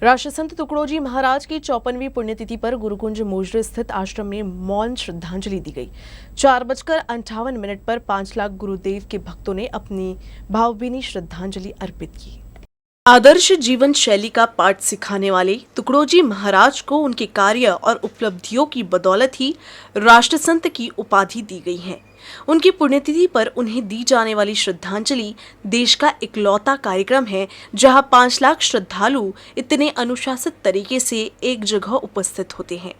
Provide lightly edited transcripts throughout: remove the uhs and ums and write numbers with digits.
राष्ट्रसंत तुकडोजी महाराज की 54वीं पुण्यतिथि पर गुरुकुंज मोजरे स्थित आश्रम में मौन श्रद्धांजलि दी गई। 4:58 पर 5 लाख गुरुदेव के भक्तों ने अपनी भावभीनी श्रद्धांजलि अर्पित की। आदर्श जीवन शैली का पाठ सिखाने वाले तुकडोजी महाराज को उनके कार्य और उपलब्धियों की बदौलत ही राष्ट्रसंत की उपाधि दी गई है। उनकी पुण्यतिथि पर उन्हें दी जाने वाली श्रद्धांजलि देश का इकलौता कार्यक्रम है जहां 5 लाख श्रद्धालु इतने अनुशासित तरीके से एक जगह उपस्थित होते हैं।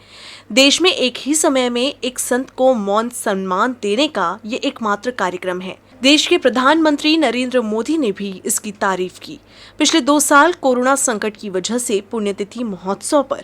देश में एक ही समय में एक संत को मौन सम्मान देने का ये एकमात्र कार्यक्रम है। देश के प्रधानमंत्री नरेंद्र मोदी ने भी इसकी तारीफ की। पिछले 2 साल कोरोना संकट की वजह से पुण्यतिथि महोत्सव पर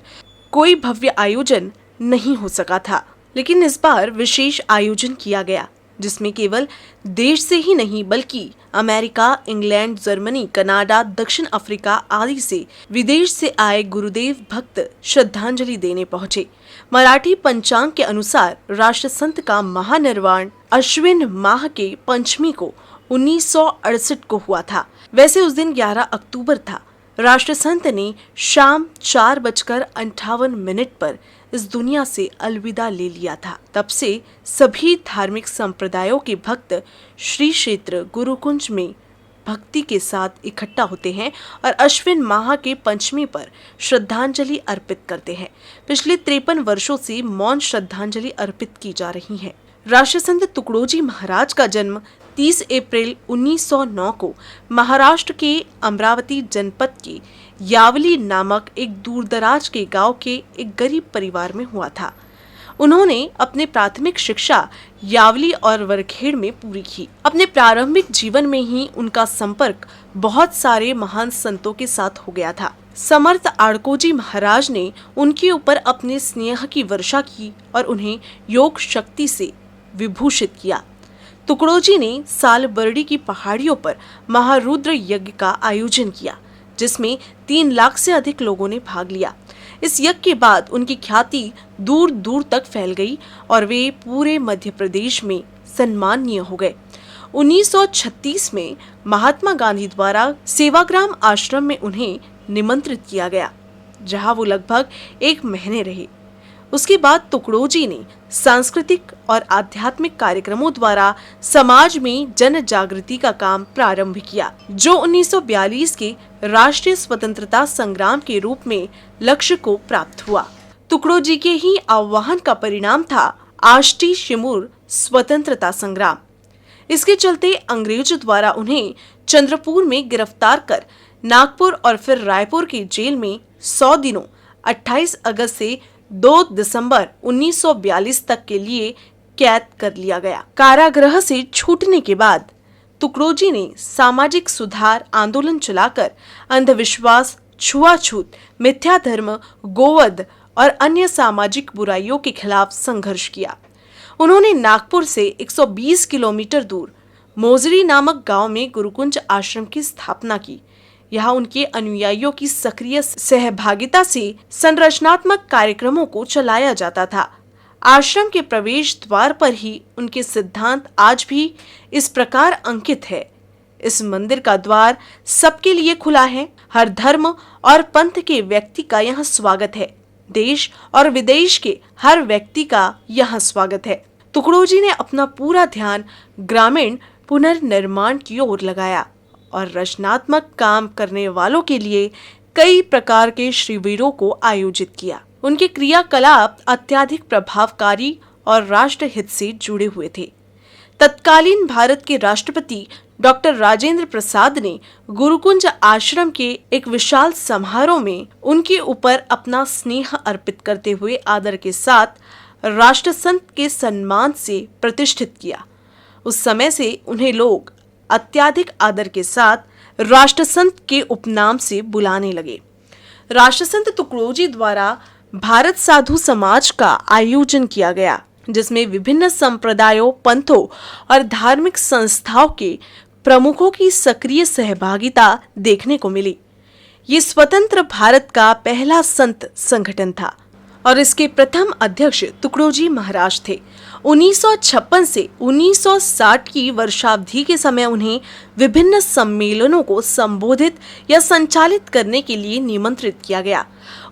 कोई भव्य आयोजन नहीं हो सका था, लेकिन इस बार विशेष आयोजन किया गया जिसमें केवल देश से ही नहीं बल्कि अमेरिका, इंग्लैंड, जर्मनी, कनाडा, दक्षिण अफ्रीका आदि से विदेश से आए गुरुदेव भक्त श्रद्धांजलि देने पहुंचे। मराठी पंचांग के अनुसार राष्ट्रसंत का महानिर्वाण अश्विन माह के पंचमी को 1968 को हुआ था। वैसे उस दिन 11 अक्टूबर था। राष्ट्रसंत ने शाम 4:58 पर इस दुनिया से अलविदा ले लिया था। तब से सभी धार्मिक संप्रदायों के भक्त श्री क्षेत्र गुरुकुंज में भक्ति के साथ इकट्ठा होते हैं और अश्विन माह के पंचमी पर श्रद्धांजलि अर्पित करते हैं। पिछले 53 वर्षों से मौन श्रद्धांजलि अर्पित की जा रही है। राष्ट्रसंत तुकडोजी महाराज का जन्म 30 अप्रैल 1909 को महाराष्ट्र के अमरावती जनपद के यावली नामक एक दूरदराज के गांव के एक गरीब परिवार में हुआ था। उन्होंने अपने प्राथमिक शिक्षा यावली और वरखेड़ में पूरी की। अपने प्रारंभिक जीवन में ही उनका संपर्क बहुत सारे महान संतों के साथ हो गया था। समर्थ आडकोजी महाराज ने उनके ऊपर अपने स्नेह की वर्षा की और उन्हें योग शक्ति से विभूषित किया। तुकडोजी ने साल बरडी की पहाड़ियों पर महारुद्र यज्ञ का आयोजन किया जिसमें 3 लाख से अधिक लोगों ने भाग लिया। इस यज्ञ के बाद उनकी ख्याति दूर दूर तक फैल गई और वे पूरे मध्य प्रदेश में सम्माननीय हो गए। 1936 में महात्मा गांधी द्वारा सेवाग्राम आश्रम में उन्हें निमंत्रित किया गया जहां वो लगभग 1 महीने रहे। उसके बाद तुकडोजी ने सांस्कृतिक और आध्यात्मिक कार्यक्रमों द्वारा समाज में जन जागृति का काम प्रारंभ किया जो 1942 के राष्ट्रीय स्वतंत्रता संग्राम के रूप में लक्ष्य को प्राप्त हुआ। तुकडोजी के ही आह्वान का परिणाम था आष्टी शिमूर स्वतंत्रता संग्राम। इसके चलते अंग्रेजों द्वारा उन्हें चंद्रपुर में गिरफ्तार कर नागपुर और फिर रायपुर की जेल में 100 दिनों 28 अगस्त से 2 दिसंबर 1942 तक के लिए कैद कर लिया गया। कारागृह से छूटने के बाद तुकडोजी ने सामाजिक सुधार आंदोलन चलाकर अंधविश्वास, छुआछूत, मिथ्या धर्म, गोवध और अन्य सामाजिक बुराइयों के खिलाफ संघर्ष किया। उन्होंने नागपुर से 120 किलोमीटर दूर मोजरी नामक गांव में गुरुकुंज आश्रम की स्थापना की। यहाँ उनके अनुयायियों की सक्रिय सहभागिता से संरचनात्मक कार्यक्रमों को चलाया जाता था। आश्रम के प्रवेश द्वार पर ही उनके सिद्धांत आज भी इस प्रकार अंकित है। इस मंदिर का द्वार सबके लिए खुला है। हर धर्म और पंथ के व्यक्ति का यहाँ स्वागत है। देश और विदेश के हर व्यक्ति का यहाँ स्वागत है। तुकडोजी ने अपना पूरा ध्यान ग्रामीण पुनर्निर्माण की ओर लगाया और रचनात्मक काम करने वालों के लिए कई प्रकार के शिविरों को आयोजित किया। उनके क्रियाकलाप अत्यधिक प्रभावकारी और राष्ट्र हित से जुड़े हुए थे। तत्कालीन भारत के राष्ट्रपति डॉक्टर राजेंद्र प्रसाद ने गुरुकुंज आश्रम के एक विशाल समारोह में उनके ऊपर अपना स्नेह अर्पित करते हुए आदर के साथ राष्ट्रसंत के सम्मान से प्रतिष्ठित किया। उस समय से उन्हें लोग अत्यधिक आदर के साथ राष्ट्रसंत के उपनाम से बुलाने लगे। राष्ट्रसंत तुकडोजी द्वारा भारत साधु समाज का आयोजन किया गया जिसमें विभिन्न संप्रदायों, पंथों और धार्मिक संस्थाओं के प्रमुखों की सक्रिय सहभागिता देखने को मिली। ये स्वतंत्र भारत का पहला संत संगठन था और इसके प्रथम अध्यक्ष तुकडोजी महाराज थे। 1956 से 1960 की वर्षावधि के समय उन्हें विभिन्न सम्मेलनों को संबोधित या संचालित करने के लिए निमंत्रित किया गया।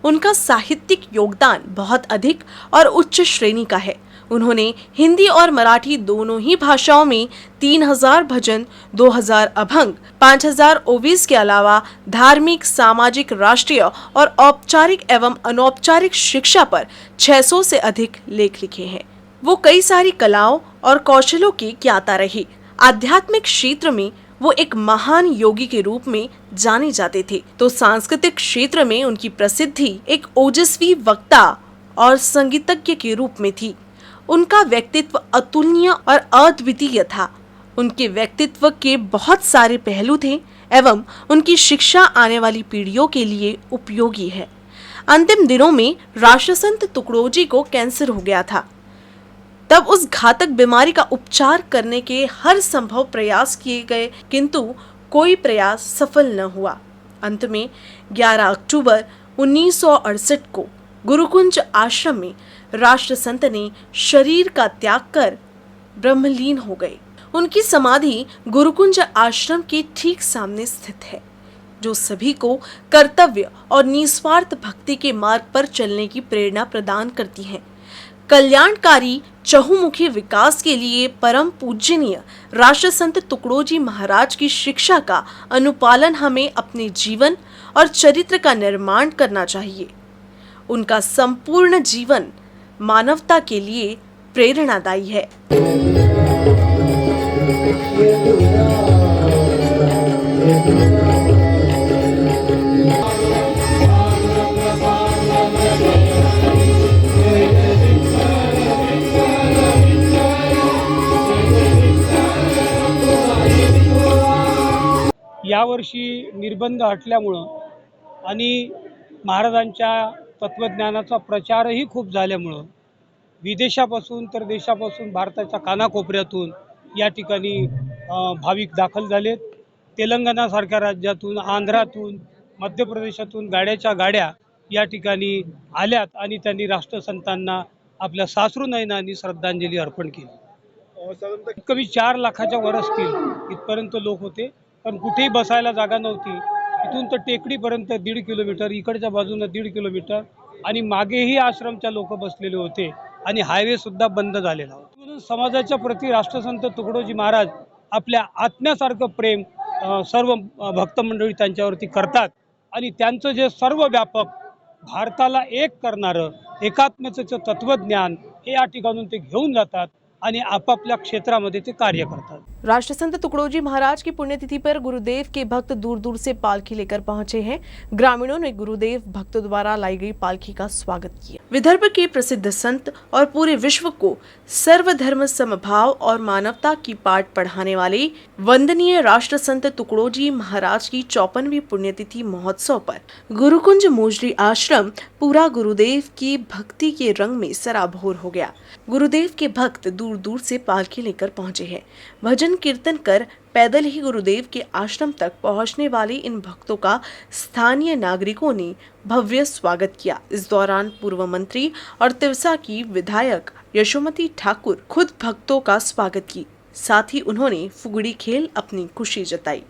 उनका साहित्यिक योगदान बहुत अधिक और उच्च श्रेणी का है। उन्होंने हिंदी और मराठी दोनों ही भाषाओं में 3000 भजन, 2000 अभंग, 5000 ओवीज के अलावा धार्मिक, सामाजिक, राष्ट्रीय और औपचारिक एवं अनौपचारिक शिक्षा पर 600 से अधिक लेख लिखे हैं। वो कई सारी कलाओं और कौशलों के ज्ञाता रहे। आध्यात्मिक क्षेत्र में वो एक महान योगी के रूप में जाने जाते थे, तो सांस्कृतिक क्षेत्र में उनकी प्रसिद्धि एक ओजस्वी वक्ता और संगीतज्ञ के रूप में थी। उनका व्यक्तित्व अतुलनीय और अद्वितीय था। उनके व्यक्तित्व के बहुत सारे पहलू थे एवं उनकी शिक्षा आने वाली पीढ़ियों के लिए उपयोगी है। अंतिम दिनों में राष्ट्रसंत तुकडोजी को कैंसर हो गया था। तब उस घातक बीमारी का उपचार करने के हर संभव प्रयास किए गए, किंतु कोई प्रयास सफल न हुआ। अंत में 11 अक्टूबर 1968 को गुरुकुंज आश्रम में राष्ट्रसंत ने शरीर का त्याग कर ब्रह्मलीन हो गए। उनकी समाधि गुरुकुंज आश्रम के ठीक सामने स्थित है, जो सभी को कर्तव्य और निस्वार्थ भक्ति के मार्ग पर चलने की प्रेरणा प्रदान करती है। कल्याणकारी चहुमुखी विकास के लिए परम पूजनीय राष्ट्रसंत तुकडोजी महाराज की शिक्षा का अनुपालन हमें अपने जीवन और चरित्र का निर्माण करना चाहिए। उनका संपूर्ण जीवन मानवता के लिए प्रेरणादायी है। यावर्षी निर्बंध हटल्यामुळं आणि महाराजांच्या तत्वज्ञानाचा प्रचारही खूप झाल्यामुळं विदेशापासून तर देशापासून भारताच्या कानाकोपऱ्यातून या ठिकाणी भाविक दाखल झालेत। तेलंगणासारख्या राज्यातून, आंध्रातून, मध्य प्रदेशातून गाड्याच्या गाड्या या ठिकाणी आल्यात आणि त्यांनी राष्ट्रसंतांना आपल्या साश्रू नयनांनी श्रद्धांजली अर्पण केली। कमी 4 लाखाच्या वर असतील इथपर्यंत लोक होते, पण कुठेही बसायला जागा नव्हती। इथून तर टेकडीपर्यंत 1.5 किलोमीटर, इकडच्या बाजूने 1.5 किलोमीटर आणि मागेही आश्रमच्या लोक बसलेले होते आणि हायवे सुद्धा बंद झालेला होता। म्हणून समाजाच्या प्रती राष्ट्रसंत तुकडोजी महाराज आपल्या आत्म्यासारखं प्रेम सर्व भक्त मंडळी त्यांच्यावरती करतात आणि त्यांचं जे सर्व व्यापक भारताला एक करणारं एकात्मतेचं तत्वज्ञान हे या ठिकाणून ते घेऊन जातात आणि आपापल्या क्षेत्रामध्ये ते कार्य करतात। राष्ट्रसंत तुकडोजी महाराज की पुण्यतिथि पर गुरुदेव के भक्त दूर दूर से पालकी लेकर पहुंचे हैं। ग्रामीणों ने गुरुदेव भक्तों द्वारा लाई गई पालकी का स्वागत किया। विदर्भ के प्रसिद्ध संत और पूरे विश्व को सर्वधर्म समभाव और मानवता की पाठ पढ़ाने वाले वंदनीय राष्ट्रसंत तुकडोजी महाराज की 54वीं पुण्यतिथि महोत्सव पर गुरुकुंज मोजरी आश्रम पूरा गुरुदेव की भक्ति के रंग में सराबोर हो गया। गुरुदेव के भक्त दूर दूर से पालकी लेकर पहुंचे हैं। भजन कीर्तन कर पैदल ही गुरुदेव के आश्रम तक पहुंचने वाले इन भक्तों का स्थानीय नागरिकों ने भव्य स्वागत किया। इस दौरान पूर्व मंत्री और तिवसा की विधायक यशोमती ठाकुर खुद भक्तों का स्वागत की। साथ ही उन्होंने फुगड़ी खेल अपनी खुशी जताई।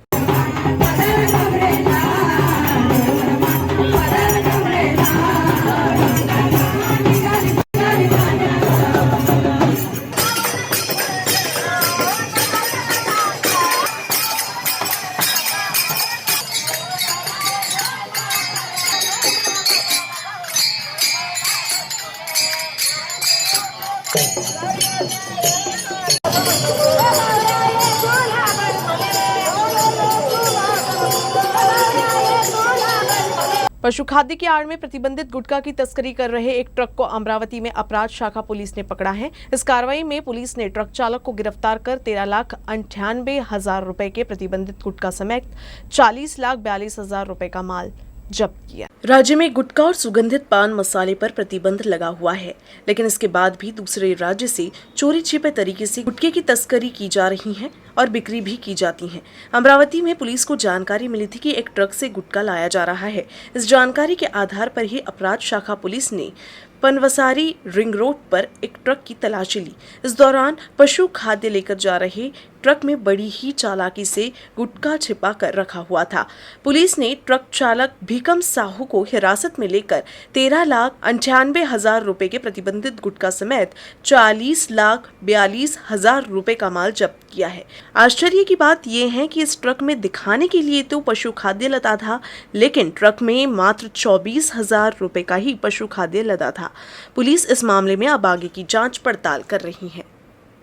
पशु खाद्य की आड़ में प्रतिबंधित गुटखा की तस्करी कर रहे एक ट्रक को अमरावती में अपराध शाखा पुलिस ने पकड़ा है। इस कार्रवाई में पुलिस ने ट्रक चालक को गिरफ्तार कर 13,98,000 रुपए के प्रतिबंधित गुटखा समेत 40,42,000 रुपए का माल जब्त किया। राज्य में गुटखा और सुगंधित पान मसाले पर प्रतिबंध लगा हुआ है, लेकिन इसके बाद भी दूसरे राज्य से चोरी छिपे तरीके से गुटखे की तस्करी की जा रही है और बिक्री भी की जाती है। अमरावती में पुलिस को जानकारी मिली थी कि एक ट्रक से गुटखा लाया जा रहा है। इस जानकारी के आधार पर ही अपराध शाखा पुलिस ने पनवसारी रिंग रोड पर एक ट्रक की तलाशी ली। इस दौरान पशु खाद्य लेकर जा रहे ट्रक में बड़ी ही चालाकी से गुटखा छिपा कर रखा हुआ था। पुलिस ने ट्रक चालक भीकम साहू को हिरासत में लेकर 13,98,000 रुपए के प्रतिबंधित गुटखा समेत 40,42,000 रुपए का माल जब्त किया है। आश्चर्य की बात यह है कि इस ट्रक में दिखाने के लिए तो पशु खाद्य लदा था, लेकिन ट्रक में मात्र 24,000 रुपए का ही पशु खाद्य लदा था। पुलिस इस मामले में अब आगे की जांच पड़ताल कर रही है।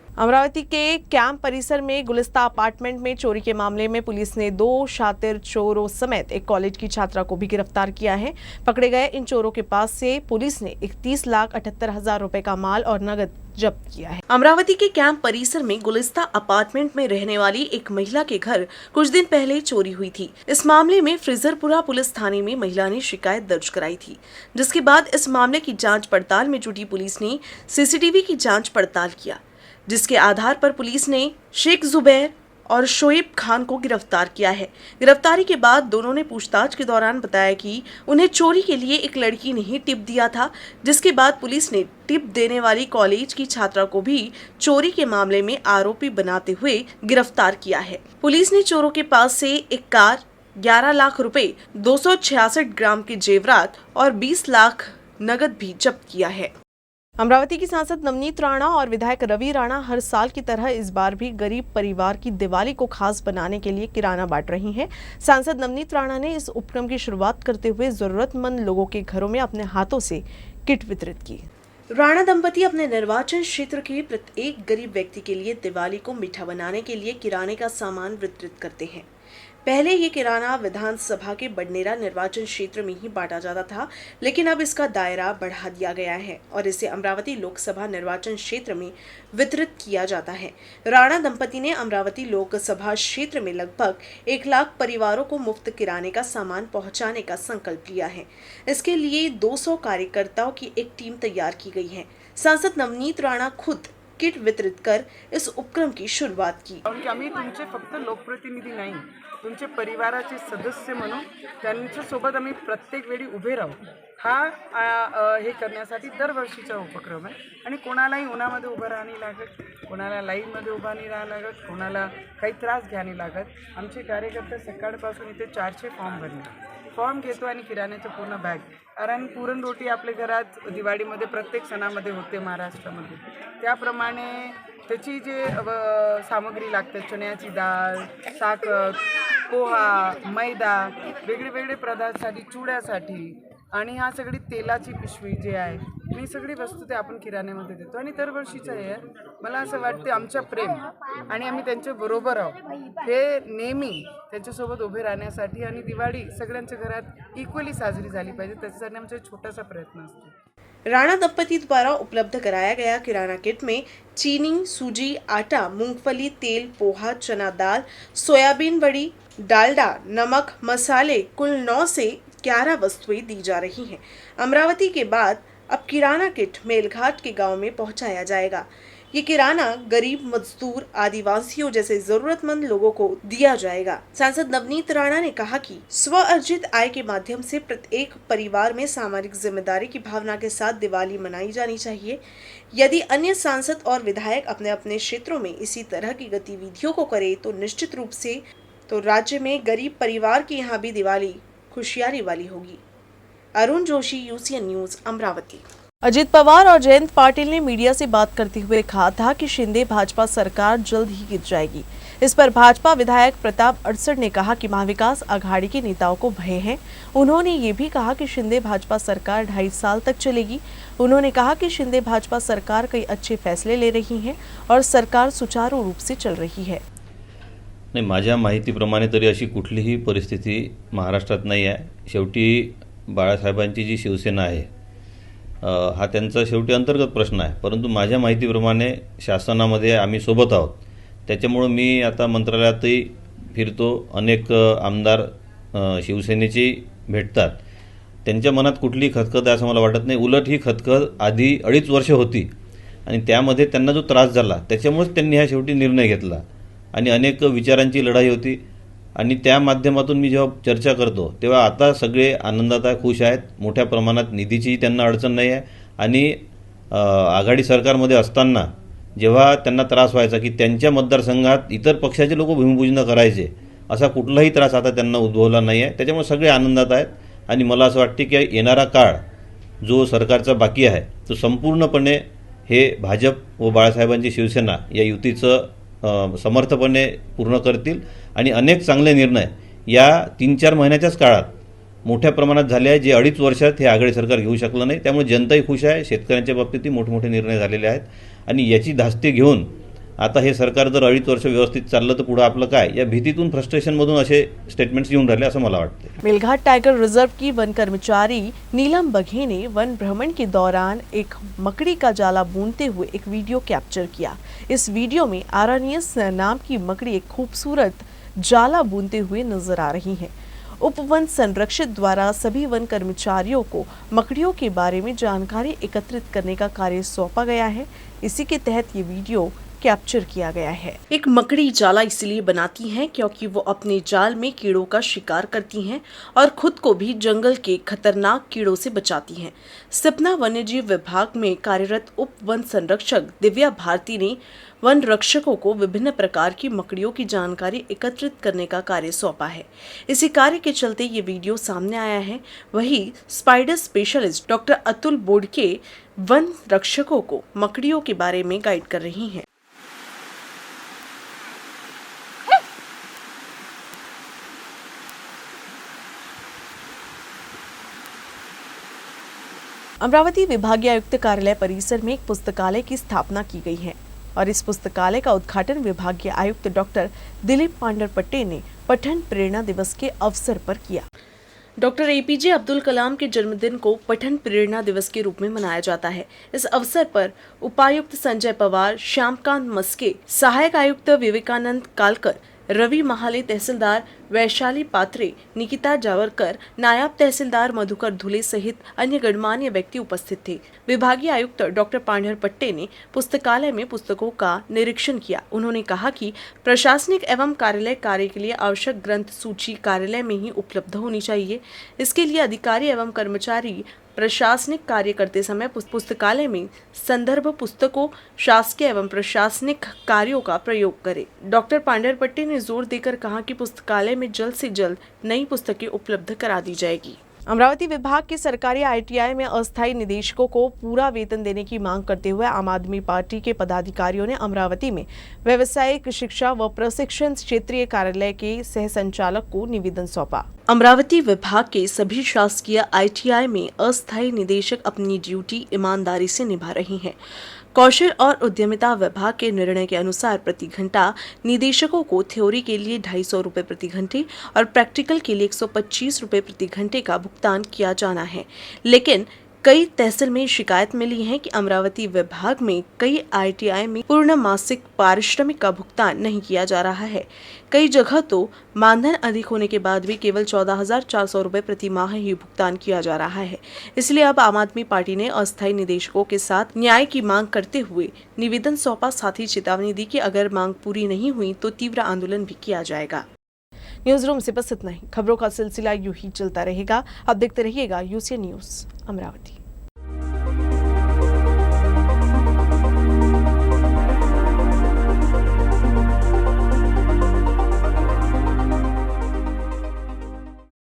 अमरावती के कैंप परिसर में गुलिस्ता अपार्टमेंट में चोरी के मामले में पुलिस ने 2 शातिर चोरों समेत एक कॉलेज की छात्रा को भी गिरफ्तार किया है। पकड़े गए इन चोरों के पास से पुलिस ने 31,78,000 रुपए का माल और नगद जब्त किया है। अमरावती के कैंप परिसर में गुलिस्ता अपार्टमेंट में रहने वाली एक महिला के घर कुछ दिन पहले चोरी हुई थी। इस मामले में फ्रिजरपुरा पुलिस थाने में महिला ने शिकायत दर्ज कराई थी, जिसके बाद इस मामले की जांच पड़ताल में जुटी पुलिस ने सीसीटीवी की जांच पड़ताल किया, जिसके आधार पर पुलिस ने शेख जुबैर और शोएब खान को गिरफ्तार किया है। गिरफ्तारी के बाद दोनों ने पूछताछ के दौरान बताया कि उन्हें चोरी के लिए एक लड़की ने ही टिप दिया था, जिसके बाद पुलिस ने टिप देने वाली कॉलेज की छात्रा को भी चोरी के मामले में आरोपी बनाते हुए गिरफ्तार किया है। पुलिस ने चोरों के पास से एक कार, 11 लाख रुपए, 266 ग्राम के जेवरात और 20 लाख नगद भी जब्त किया है। अमरावती की सांसद नवनीत राणा और विधायक रवि राणा हर साल की तरह इस बार भी गरीब परिवार की दिवाली को खास बनाने के लिए किराना बांट रही हैं। सांसद नवनीत राणा ने इस उपक्रम की शुरुआत करते हुए जरूरतमंद लोगों के घरों में अपने हाथों से किट वितरित की। राणा दंपति अपने निर्वाचन क्षेत्र के प्रत्येक गरीब व्यक्ति के लिए दिवाली को मीठा बनाने के लिए किराने का सामान वितरित करते हैं। पहले ये किराना विधानसभा के बडनेरा निर्वाचन क्षेत्र में ही बांटा जाता था, लेकिन अब इसका दायरा बढ़ा दिया गया है और इसे अमरावती लोकसभा निर्वाचन क्षेत्र में वितरित किया जाता है। राणा दंपति ने अमरावती लोकसभा क्षेत्र में लगभग 1 लाख परिवारों को मुफ्त किराने का सामान पहुंचाने का संकल्प लिया है। इसके लिए 200 कार्यकर्ताओं की एक टीम तैयार की गई है। सांसद नवनीत राणा खुद किट वितरित कर इस उपक्रम की सुरुवात की। आम्ही तुमचे फक्त लोकप्रतिनिधी नाही, तुमचे परिवाराचे सदस्य म्हणून त्यांच्यासोबत आम्ही प्रत्येक वेळी उभे राहू, हा हे करण्यासाठी दरवर्षीचा उपक्रम आहे। आणि कोणालाही उन्हामध्ये उभं राहावी लागत, कोणाला लाईनमध्ये उभा नाही राहावं लागत, कोणाला काही त्रास घ्यावी लागत। आमचे कार्यकर्ते सकाळपासून इथे 400 फॉर्म घेतो आणि किराण्याचं पूर्ण बॅग, कारण पुरणरोटी आपल्या घरात दिवाळीमध्ये प्रत्येक सणामध्ये होते महाराष्ट्रामध्ये, त्याप्रमाणे त्याची जे सामग्री लागते, चण्याची डाळ, साखर, पोहा, मैदा, वेगळे पदार्थासाठी, चुड्यासाठी आणि हा सगळी तेलाची पिशवी जे आहे, मी सगळी वस्तू ते आपण किराण्यामध्ये देतो। आणि दरवर्षीचं हे मला असं वाटते आमचं प्रेम आणि आम्ही त्यांच्या बरोबर आहोत, हे नेहमी त्यांच्यासोबत उभे राहण्यासाठी आणि दिवाळी सगळ्यांच्या घरात इक्वली साजरी झाली पाहिजे, त्याच्यासाठी आमचा छोटासा प्रयत्न असतो। राणा दंपति द्वारा उपलब्ध कराया गया किराना किट में चीनी, सूजी, आटा, मूंगफली, तेल, पोहा, चना दाल, सोयाबीन बड़ी, डालडा, नमक, मसाले, कुल 9 से 11 वस्तुएं दी जा रही हैं। अमरावती के बाद अब किराना किट मेलघाट के गांव में पहुंचाया जाएगा। ये किराना गरीब, मजदूर, आदिवासियों जैसे जरूरतमंद लोगों को दिया जाएगा। सांसद नवनीत राणा ने कहा कि स्व अर्जित आय के माध्यम से प्रत्येक परिवार में सामाजिक जिम्मेदारी की भावना के साथ दिवाली मनाई जानी चाहिए। यदि अन्य सांसद और विधायक अपने अपने क्षेत्रों में इसी तरह की गतिविधियों को करे तो निश्चित रूप से तो राज्य में गरीब परिवार के यहाँ भी दिवाली खुशियारी वाली होगी। Arun Joshi, UCN news, Amravati. अजित पवार और जयंत पाटिल ने मीडिया से बात करते हुए कहा था कि शिंदे भाजपा सरकार जल्द ही गिर जाएगी। इस पर भाजपा विधायक प्रताप अड़सड़ ने कहा कि महाविकास आघाड़ी के नेताओं को भय है। उन्होंने ये भी कहा कि शिंदे भाजपा सरकार 2.5 साल तक चलेगी। उन्होंने कहा कि शिंदे भाजपा सरकार कई अच्छे फैसले ले रही है और सरकार सुचारू रूप से चल रही है। नाही, माझ्या माहितीप्रमाणे तरी अशी कुठलीही परिस्थिती महाराष्ट्रात नाही आहे। शेवटी बाळासाहेबांची जी शिवसेना आहे हा त्यांचा शेवटी अंतर्गत प्रश्न आहे, परंतु माझ्या माहितीप्रमाणे शासनामध्ये आम्ही सोबत आहोत। त्याच्यामुळे मी आता मंत्रालयातही फिरतो, अनेक आमदार शिवसेनेची भेटतात, त्यांच्या मनात कुठली खतखत आहे असं मला वाटत नाही। उलट ही खतखत आधी 2.5 वर्ष होती आणि त्यामध्ये त्यांना जो त्रास झाला त्याच्यामुळेच त्यांनी हा शेवटी निर्णय घेतला आणि अनेक विचारांची लढाई होती आणि त्या माध्यमातून मी जेव्हा चर्चा करतो तेव्हा आता सगळे आनंदात आहे, खुश आहेत। मोठ्या प्रमाणात निधीची त्यांना अडचण नाही आहे आणि आघाडी सरकारमध्ये असताना जेव्हा त्यांना त्रास व्हायचा की त्यांच्या मतदारसंघात इतर पक्षाचे लोक भूमिपूजन करायचे, असा कुठलाही त्रास आता त्यांना उद्भवला नाही आहे. त्याच्यामुळे सगळे आनंदात आहेत आणि मला असं वाटते की येणारा काळ जो सरकारचा बाकी आहे तो संपूर्णपणे हे भाजप व बाळासाहेबांची शिवसेना या युतीचं समर्थपणे पूर्ण करतील आणि अनेक चांगले निर्णय या 3-4 महिन्याच्याच काळात मोठ्या प्रमाणात झाले आहे, जे 2.5 वर्षात हे आघाडी सरकार घेऊ शकलं नाही. त्यामुळे जनताही खुश आहे. शेतकऱ्यांच्या बाबतीतही मोठमोठे निर्णय झालेले आहेत आणि याची धास्ती घेऊन आता हे सरकार जर 2.5 वर्ष व्यवस्थित चाललं तर पुढं आपलं काय, या भीतीतून फ्रस्ट्रेशनमधून असे स्टेटमेंट्स येऊन राहिले असं मला वाटतं. मेलघाट टाइगर रिजर्व की वन कर्मचारी नीलम बघेल ने वन भ्रमण के दौरान एक मकड़ी का जाला बूनते हुए एक वीडियो कैप्चर किया। इस वीडियो में आरानियस नाम की मकड़ी एक खूबसूरत जाला बूनते हुए नजर आ रही है। उप वन संरक्षक द्वारा सभी वन कर्मचारियों को मकड़ियों के बारे में जानकारी एकत्रित करने का कार्य सौंपा गया है। इसी के तहत ये वीडियो कैप्चर किया गया है। एक मकड़ी जाला इसलिए बनाती हैं क्योंकि वो अपने जाल में कीड़ों का शिकार करती हैं और खुद को भी जंगल के खतरनाक कीड़ों से बचाती हैं। सपना वन्यजीव विभाग में कार्यरत उप वन संरक्षक दिव्या भारती ने वन रक्षकों को विभिन्न प्रकार की मकड़ियों की जानकारी एकत्रित करने का कार्य सौंपा है। इसी कार्य के चलते ये वीडियो सामने आया है। वहीं स्पाइडर स्पेशलिस्ट डॉक्टर अतुल बोडके वन रक्षकों को मकड़ियों के बारे में गाइड कर रही हैं। अमरावती विभागीय आयुक्त कार्यालय परिसर में एक पुस्तकालय की स्थापना की गई है और इस पुस्तकालय का उद्घाटन विभागीय आयुक्त डॉक्टर दिलीप पांडरपट्टे ने पठन प्रेरणा दिवस के अवसर पर किया। डॉक्टर एपीजे अब्दुल कलाम के जन्मदिन को पठन प्रेरणा दिवस के रूप में मनाया जाता है। इस अवसर पर उपायुक्त संजय पवार, श्यामकांत मस्के, सहायक आयुक्त विवेकानंद कालकर, रवि महाले, तहसीलदार वैशाली पात्रे, निकिता जावरकर, नायब तहसीलदार मधुकर धुले सहित अन्य गणमान्य व्यक्ति उपस्थित थे। विभागीय आयुक्त डॉक्टर पांढरपट्टे ने पुस्तकालय में पुस्तकों का निरीक्षण किया। उन्होंने कहा कि प्रशासनिक एवं कार्यालय कार्य के लिए आवश्यक ग्रंथ सूची कार्यालय में ही उपलब्ध होनी चाहिए। इसके लिए अधिकारी एवं कर्मचारी प्रशासनिक कार्य करते समय पुस्तकालय में संदर्भ पुस्तकों, शासकीय एवं प्रशासनिक कार्यों का प्रयोग करें। डॉक्टर पांढरपट्टे ने जोर देकर कहा कि पुस्तकालय में जल्द से जल्द नई पुस्तकें उपलब्ध करा दी जाएगी। अमरावती विभाग के सरकारी आईटीआई में अस्थायी निदेशकों को पूरा वेतन देने की मांग करते हुए आम आदमी पार्टी के पदाधिकारियों ने अमरावती में व्यावसायिक शिक्षा व प्रशिक्षण क्षेत्रीय कार्यालय के सह संचालक को निवेदन सौंपा। अमरावती विभाग के सभी शासकीय आईटीआई में अस्थायी निदेशक अपनी ड्यूटी ईमानदारी से निभा रहे हैं। कौशल और उद्यमिता विभाग के निर्णय के अनुसार प्रति घंटा निदेशकों को थ्योरी के लिए 250 रुपये प्रति घंटे और प्रैक्टिकल के लिए 125 रुपये प्रति घंटे का भुगतान किया जाना है। लेकिन कई तहसील में शिकायत मिली है कि अमरावती विभाग में कई आईटीआई में पूर्ण मासिक पारिश्रमिक का भुगतान नहीं किया जा रहा है। कई जगह तो मानधन अधिक होने के बाद भी केवल 14,400 रुपये प्रति माह ही भुगतान किया जा रहा है। इसलिए अब आम आदमी पार्टी ने अस्थायी निदेशकों के साथ न्याय की मांग करते हुए निवेदन सौंपा। साथ ही चेतावनी दी कि अगर मांग पूरी नहीं हुई तो तीव्र आंदोलन भी किया जाएगा। न्यूज रूम से बस इतना ही। खबरों का सिलसिला यूं ही चलता रहेगा। अब देखते रहिएगा यूसी न्यूज अमरावती।